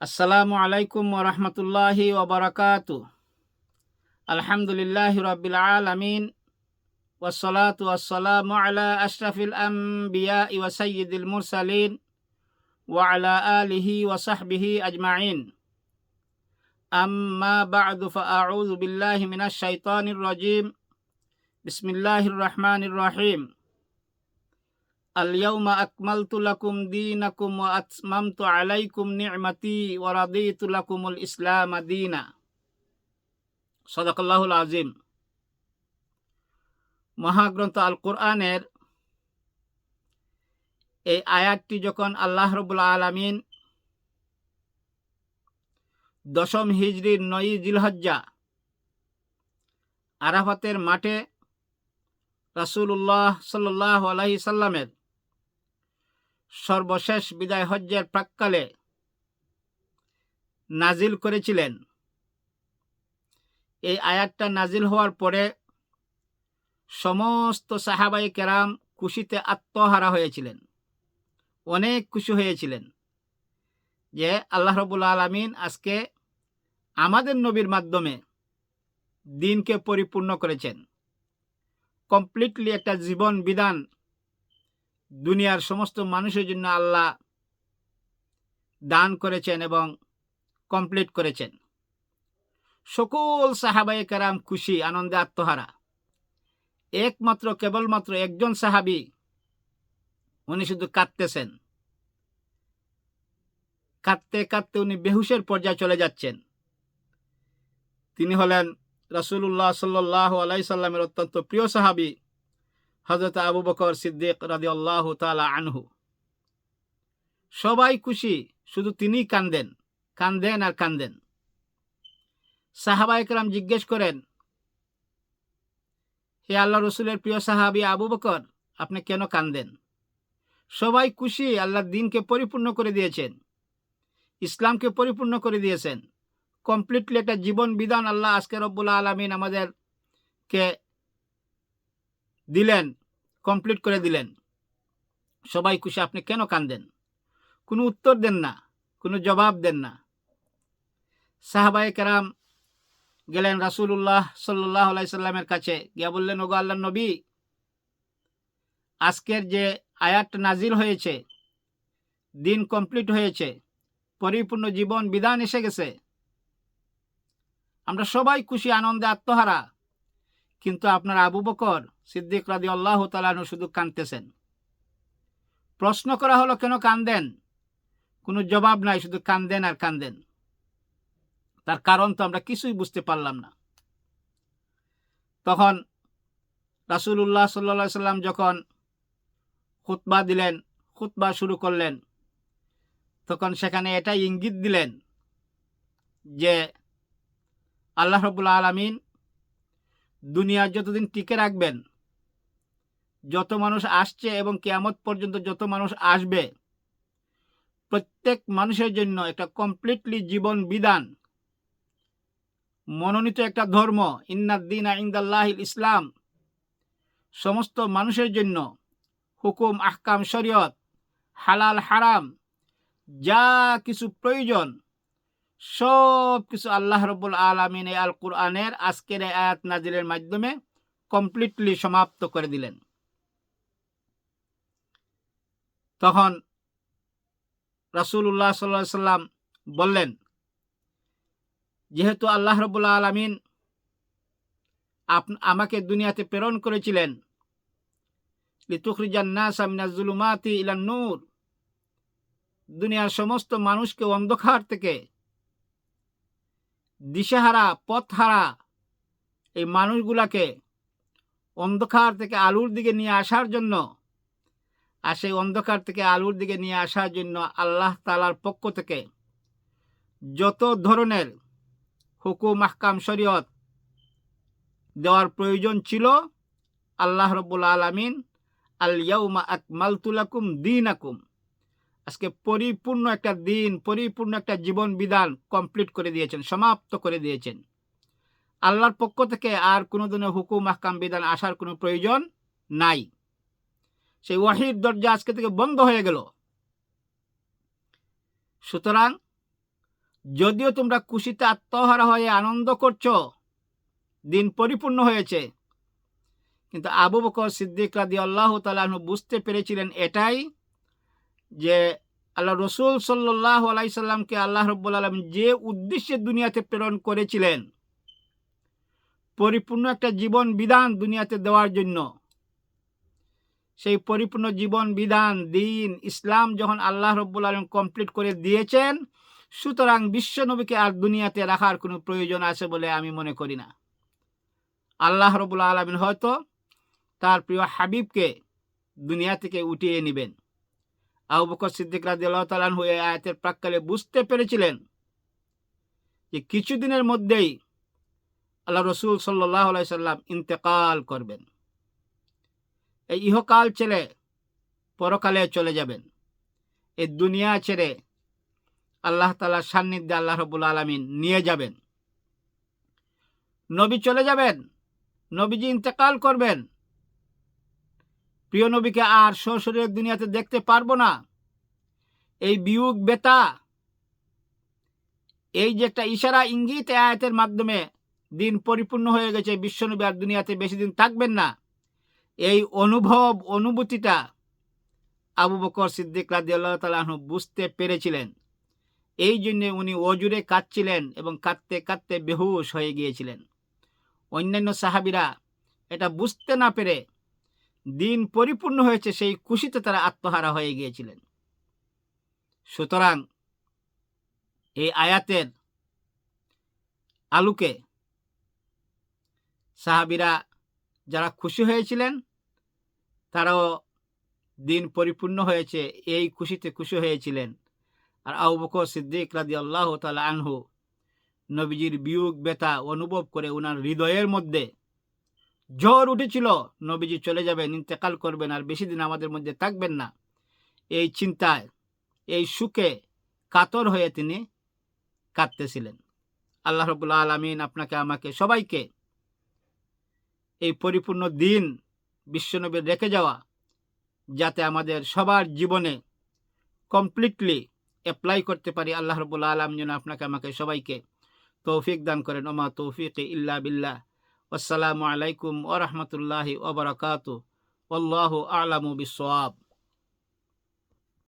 আসসালামু আলাইকুম ওয়া রাহমাতুল্লাহি ওয়া বারাকাতুহু। আলহামদুলিল্লাহি রাব্বিল আলামিন ওয়াসসালাতু ওয়াসসালামু আলা আশরাফিল আমবিয়াই ওয়া সাইয়্যিদিল মুরসালিন ওয়া আলা আলিহি ওয়া সাহবিহি আজমাইন। আম্মা বা'দু ফাআউযু বিল্লাহি মিনাশ শাইতানির রাজীম। বিসমিল্লাহির রাহমানির রহিম। আল ইয়াউমা আকমালতু লাকুম দীনাকুম ওয়া আতমামতু আলাইকুম নি'মাতি ওয়া রাদিতু লাকুমুল ইসলামা দীনা। সাদাকাল্লাহুল আযীম। মহাগ্রন্থ আল কোরআনের এই আয়াতটি যখন আল্লাহ রাব্বুল আলামিন দশম হিজরির ৯ জিলহজ্জা আরাফাতের মাঠে রাসূলুল্লাহ সাল্লাল্লাহু আলাইহি সাল্লামের সর্বশেষ বিদায় হজ্জের প্রাক্কালে নাজিল করেছিলেন। এই আয়াতটা নাজিল হওয়ার পরে সমস্ত সাহাবায়ে কেরাম খুশিতে আত্মহারা হয়েছিলেন, অনেক খুশি হয়েছিলেন যে আল্লাহ রাব্বুল আলামিন আজকে আমাদের নবীর মাধ্যমে দ্বীনকে পরিপূর্ণ করেছেন। কমপ্লিটলি একটা জীবন বিধান দুনিয়ার সমস্ত মানুষের জন্য আল্লাহ দান করেছেন এবং কমপ্লিট করেছেন। সকল সাহাবায়ে কেরাম খুশি, আনন্দে আত্মহারা। একমাত্র কেবলমাত্র একজন সাহাবী, উনি শুধু কাঁদতেছেন। কাঁদতে কাঁদতে উনি বেহুশের পর্যায়ে চলে যাচ্ছেন। তিনি হলেন রাসূলুল্লাহ সাল্লাল্লাহু আলাইহি সাল্লামের অত্যন্ত প্রিয় সাহাবী হযরত আবু বকর সিদ্দিক রাদিয়াল্লাহু তাআলা আনহু। সবাই খুশি, শুধু তিনি কাঁদেন, কাঁদেন আর কাঁদেন। সাহাবায়ে কেরাম জিজ্ঞেস করেন, হে আল্লাহ রসুলের প্রিয় সাহাবী আবু বকর, আপনি কেন কাঁদেন? সবাই খুশি, আল্লাহর দ্বীনকে পরিপূর্ণ করে দিয়েছেন, ইসলামকে পরিপূর্ণ করে দিয়েছেন। কমপ্লিটলি একটা জীবন বিধান আল্লাহ আজকে রব্বুল আলামিন আমাদেরকে দিলেন, কমপ্লিট করে দিলেন। সবাই খুশি, আপনি কেন কাঁদেন? কোনো উত্তর দেন না, কোনো জবাব দেন না। সাহাবায়ে কেরাম গেলেন রাসূলুল্লাহ সাল্লাল্লাহু আলাইহি সাল্লামের কাছে, গিয়া বললেন, ওগো আল্লাহর নবী, আজকের যে আয়াতটা নাজিল হয়েছে, দিন কমপ্লিট হয়েছে, পরিপূর্ণ জীবন বিধান এসে গেছে, আমরা সবাই খুশি, আনন্দে আত্মহারা, কিন্তু আপনার আবু বকর সিদ্দিক রাদিয়াল্লাহু তাআলা আনহু শুধু কাঁদতেছেন। প্রশ্ন করা হলো, কেন কাঁদেন? কোনো জবাব নাই, শুধু কাঁদেন আর কাঁদেন। তার কারণ তো আমরা কিছুই বুঝতে পারলাম না। তখন রাসূলুল্লাহ সাল্লাল্লাহু আলাইহি সাল্লাম যখন খুতবা দিলেন, খুতবা শুরু করলেন, তখন সেখানে এটাই ইঙ্গিত দিলেন যে আল্লাহ রাব্বুল আলামিন দুনিয়া যতদিন টিকে রাখবেন, যত মানুষ আসছে এবং কিয়ামত পর্যন্ত যত মানুষ আসবে, প্রত্যেক মানুষের জন্য একটা কমপ্লিটলি জীবন বিধান, মনোনীত একটা ধর্ম, ইন্নাদ দীনা ইনদাল্লাহিল ইসলাম, সমস্ত মানুষের জন্য হুকুম, আহকাম, শরীয়ত, হালাল হারাম যা কিছু প্রয়োজন সব কিছু আল্লাহ রাব্বুল আলামিন এই আল কোরআনের আজকের এই আয়াত নাজিলের মাধ্যমে কমপ্লিটলি সমাপ্ত করে দিলেন। তখন রাসূলুল্লাহ সাল্লাল্লাহু আলাইহি সাল্লাম বললেন, যেহেতু আল্লাহ রাব্বুল আলামিন আমাকে দুনিয়াতে প্রেরণ করেছিলেন লিতুখরিজান নাসা মিনাজ যুলুমাতি ইলান নূর, দুনিয়ার সমস্ত মানুষকে অন্ধকার থেকে, দিশেহারা পথহারা এই মানুষগুলাকে অন্ধকার থেকে আলোর দিকে নিয়ে আসার জন্য, আর সেই অন্ধকার থেকে আলোর দিকে নিয়ে আসার জন্য আল্লাহ তাআলার পক্ষ থেকে যত ধরনের হুকুম, আহকাম, শরীয়ত দেওয়ার প্রয়োজন ছিল, আল্লাহ রাব্বুল আলামিন আল ইয়াউমা আকমালতু লাকুম দীনাকুম, আজকে পরিপূর্ণ একটা দিন, পরিপূর্ণ একটা জীবন বিধান কমপ্লিট করে দিয়েছেন, সমাপ্ত করে দিয়েছেন। আল্লাহর পক্ষ থেকে আর কোনো ধরনের হুকুম, আহকাম, বিধান আসার কোনো প্রয়োজন নাই। সেই ওয়াহির দরজা আজকে থেকে বন্ধ হয়ে গেল। সুতরাং যদিও তোমরা খুশিতে আত্মহারা হয়ে আনন্দ করছো, দিন পরিপূর্ণ হয়েছে, কিন্তু আবু বকর সিদ্দিক রাদিয়াল্লাহু তাআলা আনহু বুঝতে পেরেছিলেন এটাই, যে আল্লাহ রসুল সাল্লাল্লাহু আলাইহি সাল্লামকে আল্লাহ রাব্বুল আলামিন যে উদ্দেশ্যে দুনিয়াতে প্রেরণ করেছিলেন, পরিপূর্ণ একটা জীবন বিধান দুনিয়াতে দেওয়ার জন্য, সেই পরিপূর্ণ জীবন বিধান দিন ইসলাম যখন আল্লাহ রাব্বুল আলামিন কমপ্লিট করে দিয়েছেন, সুতরাং বিশ্ব নবীকে আর দুনিয়াতে রাখার কোনো প্রয়োজন আছে বলে আমি মনে করি না। আল্লাহ রাব্বুল আলামিন হয়তো তার প্রিয় হাবিবকে দুনিয়া থেকে উঠিয়ে নেবেন। আবু বকর সিদ্দিক রাদিয়াল্লাহু তাআলা আনহু এই আয়াতের প্রাক্কালে বুঝতে পেরেছিলেন যে কিছুদিনের মধ্যেই আল্লাহ রসুল সাল্লাল্লাহু আলাইহি সাল্লাম ইন্তেকাল করবেন। এই ইহকাল ছেড়ে পরকালে চলে যাবেন। এই দুনিয়া ছেড়ে আল্লাহ তাআলার সান্নিধ্যে আল্লাহ রাব্বুল আলামিন নিয়ে যাবেন। নবী চলে যাবেন, নবীজি ইন্তেকাল করবেন। প্রিয় নবীকে আর সশরীরে দুনিয়াতে দেখতে পারবো না। এই বিয়োগ বেতা, এই যে একটা ইশারা ইঙ্গিত আয়াতের মাধ্যমে দিন পরিপূর্ণ হয়ে গেছে, বিশ্বনবী আর দুনিয়াতে বেশি দিন থাকবেন না, এই অনুভূতিটা আবু বকর সিদ্দিক রাদিয়াল্লাহু তাআলা আনহু বুঝতে পেরেছিলেন। এই জন্য উনি অজুরে কাঁদছিলেন এবং কাঁদতে কাঁদতে বেহুশ হয়ে গিয়েছিলেন। অন্যান্য সাহাবীরা এটা বুঝতে না পেরে দিন পরিপূর্ণ হয়েছে সেই খুশিতে তারা আত্মহারা হয়ে গিয়েছিলেন। সুতরাং এই আয়াতের আলোকে সাহাবীরা যারা খুশি হয়েছিলেন, তারাও দিন পরিপূর্ণ হয়েছে এই খুশিতে খুশি হয়েছিলেন। আর আবু বকর সিদ্দিক রাদিয়াল্লাহু তাআলা আনহু নবীজির বিয়োগ ব্যথা অনুভব করে ওনার হৃদয়ের মধ্যে ঝড় উঠেছিল, নবীজি চলে যাবেন, ইন্তেকাল করবেন, আর বেশি দিন আমাদের মধ্যে থাকবেন না। এই চিন্তায়, এই সুখে কাতর হয়ে তিনি কাঁদতেছিলেন। আল্লাহ রাব্বুল আলামিন আপনাকে আমাকে সবাইকে এই পরিপূর্ণ দিন বিশ্বনবীর রেখে যাওয়া, যাতে আমাদের সবার জীবনে কমপ্লিটলি অ্যাপ্লাই করতে পারি, আল্লাহ রাব্বুল আলামিন যেন আপনাকে আমাকে সবাইকে তৌফিক দান করেন। ওমা তৌফিক ইল্লা বিল্লাহ। আসসালামু আলাইকুম ওয়া রাহমাতুল্লাহি ওয়া বারাকাতুহু। আল্লাহু আ'লামু বিস-সাওয়াব।